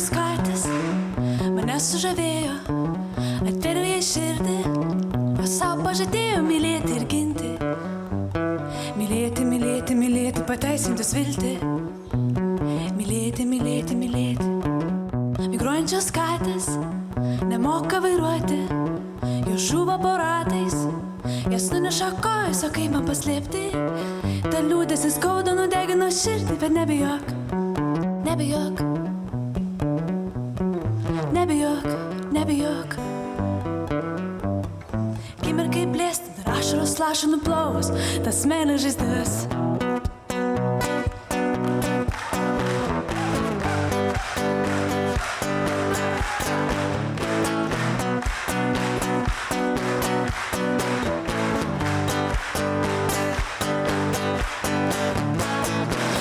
Migruojančios kartis mane sužavėjo, atveriau jai širdį, o savo pažadėjau mylėti ir ginti. Mylėti, mylėti, mylėti, pateisintis viltį. Mylėti, mylėti, mylėti. Migruojančios katės nemoka vairuoti, jos žuvo po ratais, jas nuneša kojas, o kaip man paslėpti? Ta liūdėsis skauda nudegino širdį, bet nebijok, nebijok, nebijok, nebijok. Akimirkai blėsti, dar ašaros laša nuplovus tas meilės žaizdas.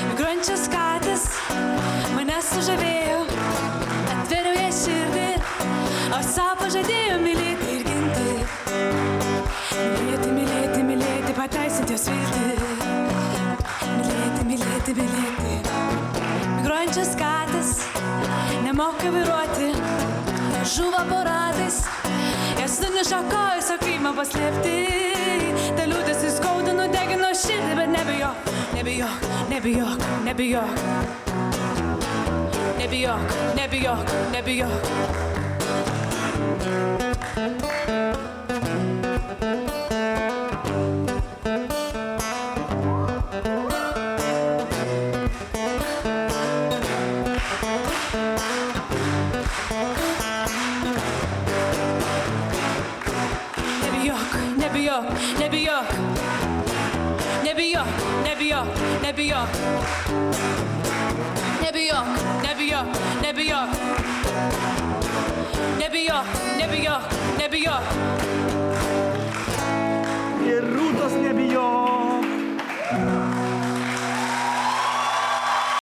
Migruojančios katės mane sužavėjo, atveriau jai širdį, o savo pažadėjau mylėti ir ginti. Mylėti, mylėti, mylėti, pateisinti jos viltį. Mylėti, mylėti, mylėti. Migruojančios katės nemoka vairuoti, žuvo po ratais, jas nuneša kojas, o kaip man paslėpti? Ta liūdėsis skauda nudegino širdį, bet nebijok, nebijok, nebijok, nebijok. Nebijok, nebijok, nebijok. Nebijok, nebijok, nebijok, nebijok, nebijok, nebijok, nebijok, nebijok, nebijok, nebijok, nebijok.